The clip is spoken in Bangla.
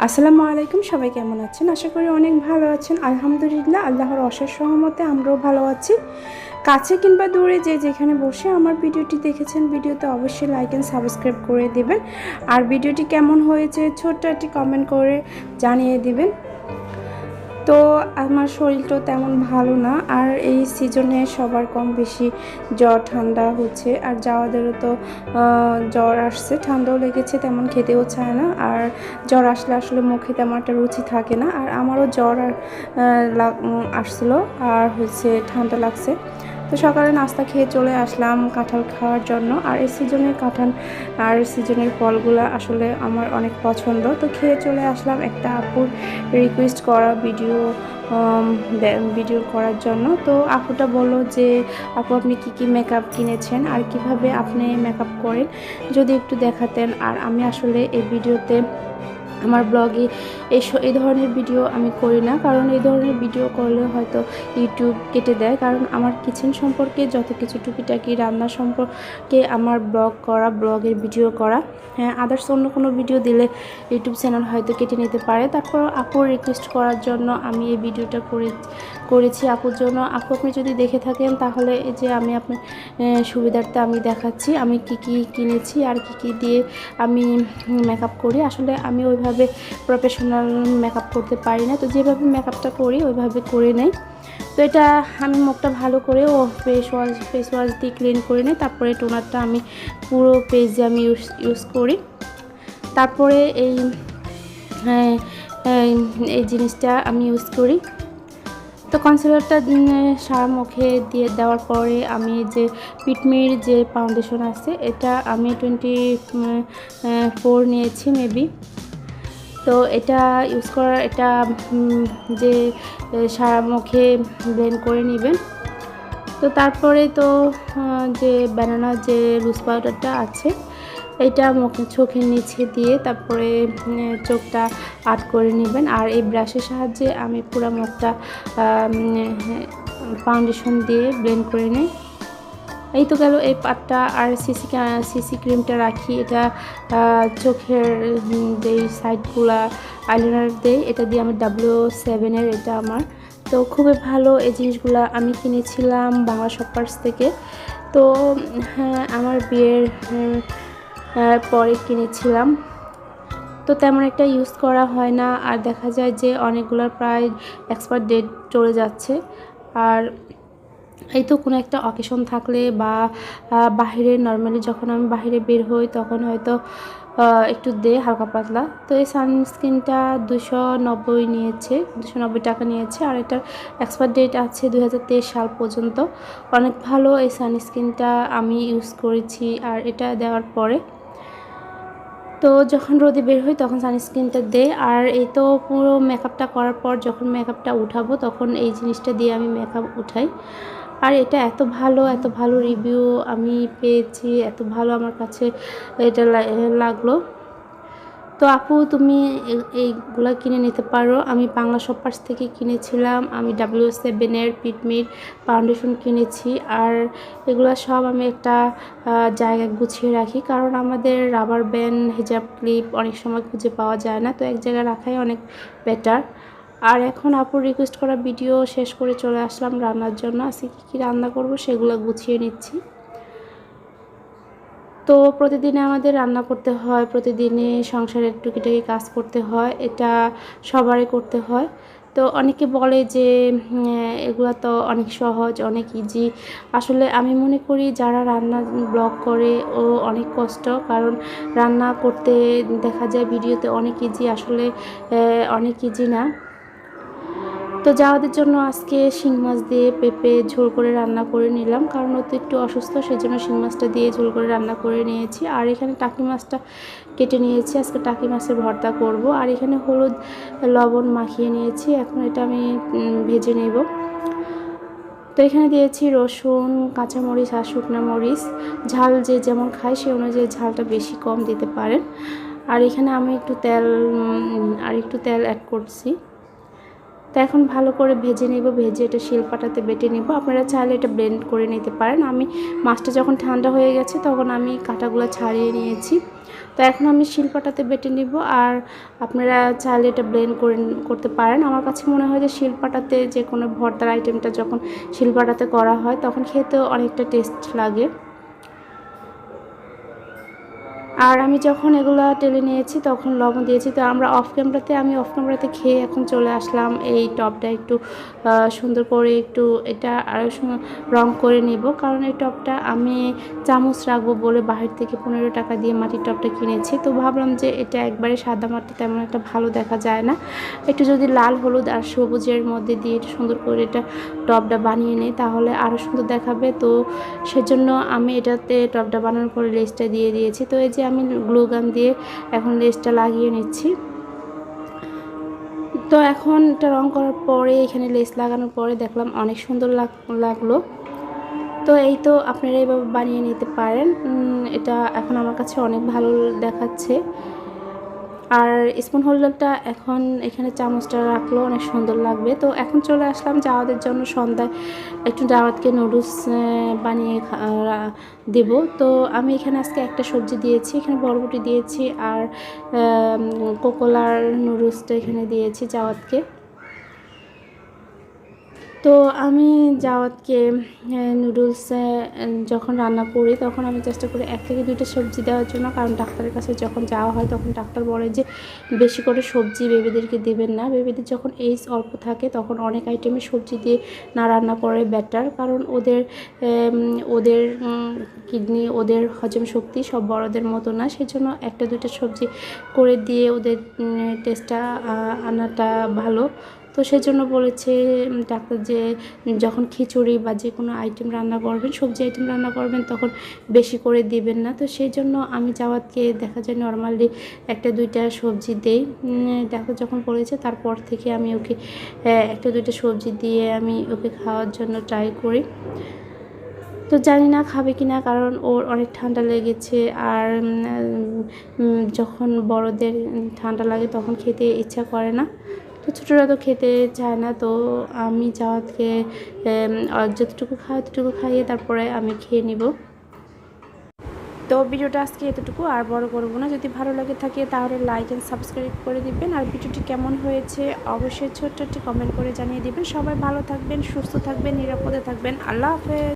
আসসালামু আলাইকুম, সবাই কেমন আছেন? আশা করি অনেক ভালো আছেন। আলহামদুলিল্লাহ, আল্লাহর অশেষ রহমতে আমরাও ভালো আছি। কাছে কিংবা দূরে যে যেখানে বসে আমার ভিডিওটি দেখেছেন, ভিডিওতে অবশ্যই লাইক অ্যান্ড সাবস্ক্রাইব করে দেবেন। আর ভিডিওটি কেমন হয়েছে ছোট্ট একটি কমেন্ট করে জানিয়ে দিবেন। তো আমার শরীরটাও তেমন ভালো না, আর এই সিজনে সবার কম বেশি জ্বর ঠান্ডা হচ্ছে, আর যাওয়াদেরও তো জ্বর আসছে, ঠান্ডাও লেগেছে, তেমন খেতেও চায় না। আর জ্বর আসলে আসলে মুখে তেমন একটা রুচি থাকে না। আর আমারও জ্বর আসছিলো, আর ঠান্ডা লাগছে। তো সকালে নাস্তা খেয়ে চলে আসলাম কাঁঠাল খাওয়ার জন্য। আর এই সিজনের কাঁঠাল আর সিজনের ফলগুলো আসলে আমার অনেক পছন্দ। তো খেয়ে চলে আসলাম একটা আপুর রিকোয়েস্ট করা ভিডিও করার জন্য। তো আপুটা বললো যে আপু, আপনি কি মেকআপ কিনেছেন আর কিভাবে আপনি মেকআপ করেন যদি একটু দেখাতেন। আর আমি আসলে এই ভিডিওতে আমার ব্লগে এই ধরনের ভিডিও আমি করি না, কারণ এই ধরনের ভিডিও করলে হয়তো ইউটিউব কেটে দেয়। কারণ আমার কিচেন সম্পর্কে যত কিছু টুকিটাকি রান্না সম্পর্কে আমার ব্লগের ভিডিও করা, হ্যাঁ, আদার্স অন্য কোনো ভিডিও দিলে ইউটিউব চ্যানেল হয়তো কেটে নিতে পারে। তারপর আপুর রিকোয়েস্ট করার জন্য আমি এই ভিডিওটা করেছি আপুর জন্য। আপু, আপনি যদি দেখে থাকেন তাহলে এই যে আমি আপনার সুবিধার্থে আমি দেখাচ্ছি আমি কি কিনেছি আর কি দিয়ে আমি মেকআপ করি। আসলে আমি ওইভাবে প্রফেশনাল মেকআপ করতে পারি না, তো যেভাবে মেকআপটা করি ওইভাবে করে নেই। তো এটা আমি মুখটা ভালো করে ফেস ওয়াশ দিয়ে ক্লিন করে নিই। তারপরে টোনারটা আমি পুরো পেজে আমি ইউজ করি। তারপরে এই জিনিসটা আমি ইউজ করি। তো কনসিলারটা সারা মুখে দিয়ে দেওয়ার পরে আমি যে পিটমির যে ফাউন্ডেশন আছে, এটা আমি 24 নিয়েছি মেবি। তো এটা ইউজ করার এটা যে সারা মুখে ব্লেন্ড করে নেবেন। তো তারপরে তো যে ব্যানানা যে লুজ পাউডারটা আছে, এটা চোখের নিচে দিয়ে তারপরে চোখটা আর্ট করে নেবেন। আর এই ব্রাশের সাহায্যে আমি পুরো মুখটা ফাউন্ডেশন দিয়ে ব্লেন্ড করে নিই। এই তো গেল এই পাটটা। আর সিসি ক্রিমটা রাখি, এটা চোখের যেই সাইডগুলা আইলাইনার দেয়, এটা দিয়ে আমার W7 এটা আমার। তো খুবই ভালো এই জিনিসগুলো আমি কিনেছিলাম বাংলা শপার্স থেকে। তো হ্যাঁ, আমার বিয়ের পরে কিনেছিলাম। তো তেমন একটা ইউজ করা হয় না, আর দেখা যায় যে অনেকগুলোর প্রায় এক্সপায়ার ডেট চলে যাচ্ছে। আর এই তো কোনো একটা অকেশন থাকলে বা বাহিরে নর্মালি যখন আমি বাহিরে বের হই তখন হয়তো একটু হালকা পাতলা। তো এই সানস্ক্রিনটা 290 নিয়েছে, 290 টাকা নিয়েছে। আর এটার এক্সপায়ার ডেট আছে 2023 সাল পর্যন্ত। অনেক ভালো এই সানস্ক্রিনটা আমি ইউজ করেছি। আর এটা দেওয়ার পরে তো যখন রোদে বের হই তখন সানস্ক্রিনটা দেই। আর এই তো পুরো মেকআপটা করার পর যখন মেকআপটা উঠাবো তখন এই জিনিসটা দিয়ে আমি মেকআপ উঠাই। আর এটা এত ভালো রিভিউ আমি পেয়েছি, এত ভালো আমার কাছে এটা লাগলো। তো আপু, তুমি এইগুলা কিনে নিতে পারো। আমি বাংলা শপার্স থেকে কিনেছিলাম। আমি W7 পিটমির ফাউন্ডেশন কিনেছি। আর এগুলো সব আমি একটা জায়গায় গুছিয়ে রাখি, কারণ আমাদের রাবার ব্যান্ড, হিজাব ক্লিপ অনেক সময় খুঁজে পাওয়া যায় না, তো এক জায়গায় রাখাই অনেক বেটার। আর এখন আপুর রিকোয়েস্ট করা ভিডিও শেষ করে চলে আসলাম রান্নার জন্য। আজকে কী রান্না করব সেগুলো গুছিয়ে নিচ্ছি। তো প্রতিদিনে আমাদের রান্না করতে হয়, প্রতিদিনে সংসারের টুকিটাকি কাজ করতে হয়, এটা সবারই করতে হয়। তো অনেকে বলে যে এগুলো তো অনেক সহজ, অনেক ইজি। আসলে আমি মনে করি যারা রান্না ব্লগ করে ও অনেক কষ্ট, কারণ রান্না করতে দেখা যায় ভিডিওতে অনেক ইজি, আসলে অনেক ইজি না। তো যাওয়াদের জন্য আজকে শিং মাছ দিয়ে পেঁপে ঝোল করে রান্না করে নিলাম, কারণ ও তো একটু অসুস্থ, সেই জন্য শিং মাছটা দিয়ে ঝোল করে রান্না করে নিয়েছি। আর এখানে টাকি মাছটা কেটে নিয়েছি, আজকে টাকি মাছের ভর্তা করব। আর এখানে হলুদ লবণ মাখিয়ে নিয়েছি, এখন এটা আমি ভেজে নেব। তো এখানে দিয়েছি রসুন, কাঁচামরিচ আর শুকনো মরিচ। ঝাল যে যেমন খায় সে অনুযায়ী ঝালটা বেশি কম দিতে পারেন। আর এখানে আমি একটু তেল অ্যাড করছি। তো এখন ভালো করে ভেজে নেব, ভেজে এটা শিলপাটাতে বেটে নেব। আপনারা চাইলে এটা ব্লেন্ড করে নিতে পারেন। আমি মাছটা যখন ঠান্ডা হয়ে গেছে তখন আমি কাঁটাগুলো ছাড়িয়ে নিয়েছি। তো এখন আমি শিলপাটাতে বেটে নিব। আর আপনারা চাইলে এটা ব্লেন্ড করতে পারেন। আমার কাছে মনে হয় যে শিলপাটাতে যে কোনো ভর্তার আইটেমটা যখন শিলপাটাতে করা হয় তখন খেতেও অনেকটা টেস্ট লাগে। আর আমি যখন এগুলো টেলে নিয়েছি তখন লবণ দিয়েছি। তো আমি অফ ক্যামেরাতে খেয়ে এখন চলে আসলাম। এই টপটা একটু সুন্দর করে একটু এটা আরও রং করে নেব, কারণ এই টপটা আমি চামচ রাখবো বলে বাহির থেকে 15 টাকা দিয়ে মাটির টপটা কিনেছি। তো ভাবলাম যে এটা একবারে সাদা মাটি তেমন একটা ভালো দেখা যায় না, একটু যদি লাল হলুদ আর সবুজের মধ্যে দিয়ে একটু সুন্দর করে এটা টপটা বানিয়ে নিই তাহলে আরও সুন্দর দেখাবে। তো সেজন্য আমি এটাতে টপটা বানানোর পরে লেসটা দিয়ে দিয়েছি। তো এই যে আমি গ্লু গান দিয়ে এখন লেসটা লাগিয়ে নিচ্ছি। তো এখন এটা রং করার পরে এখানে লেস লাগানোর পরে দেখলাম অনেক সুন্দর লাগলো। তো এই তো আপনারা এইভাবে বানিয়ে নিতে পারেন। এটা এখন আমার কাছে অনেক ভালো দেখাচ্ছে। আর স্পুন হোল্ডারটা এখন এখানে চামচটা রাখলো অনেক সুন্দর লাগবে। তো এখন চলে আসলাম জাওয়াদের জন্য সন্ধ্যায় একটু জাওয়াতকে নুডলস বানিয়ে দেব। তো আমি এখানে আজকে একটা সবজি দিয়েছি, এখানে বরবটি দিয়েছি আর কোকোলার নুডলসটা এখানে দিয়েছি জাওয়াতকে। তো আমি জাওয়াতকে নুডলস যখন রান্না করি তখন আমি চেষ্টা করি 1 থেকে 2টা সবজি দেওয়ার জন্য, কারণ ডাক্তারের কাছে যখন যাওয়া হয় তখন ডাক্তার বলে যে বেশি করে সবজি বেবিদেরকে দেবেন না। বেবিদের যখন এজ অল্প থাকে তখন অনেক আইটেমের সবজি দিয়ে না রান্না করে বেটার, কারণ ওদের কিডনি, ওদের হজম শক্তি সব বড়দের মতো না। সেজন্য 1টা 2টা সবজি করে দিয়ে ওদের টেস্টটা আনাটা ভালো। তো সেজন্য বলেছে ডাক্তার যে যখন খিচুড়ি বা যে কোনো আইটেম রান্না করবেন, সবজি আইটেম রান্না করবেন তখন বেশি করে দিবেন না। তো সেই জন্য আমি জাওয়াতকে দেখা যায় নর্মালি 1টা 2টা সবজি দেই। ডাক্তার যখন বলেছে তারপর থেকে আমি ওকে 1টা 2টা সবজি দিয়ে আমি ওকে খাওয়ার জন্য ট্রাই করি। তো জানি না খাবে কি না, কারণ ওর অনেক ঠান্ডা লেগেছে। আর যখন বড়দের ঠান্ডা লাগে তখন খেতে ইচ্ছা করে না, তো ছোটোরা তো খেতে চায় না। তো আমি জাওয়াতকে যতটুকু খাই ততটুকু খাইয়ে তারপরে আমি খেয়ে নিব। তো ভিডিওটা আজকে এতটুকু, আর বড় করবো না। যদি ভালো লাগে থাকে তাহলে লাইক অ্যান্ড সাবস্ক্রাইব করে দিবেন। আর ভিডিওটি কেমন হয়েছে অবশ্যই ছোট্ট একটি কমেন্ট করে জানিয়ে দিবেন। সবাই ভালো থাকবেন, সুস্থ থাকবেন, নিরাপদে থাকবেন। আল্লাহ হাফেজ।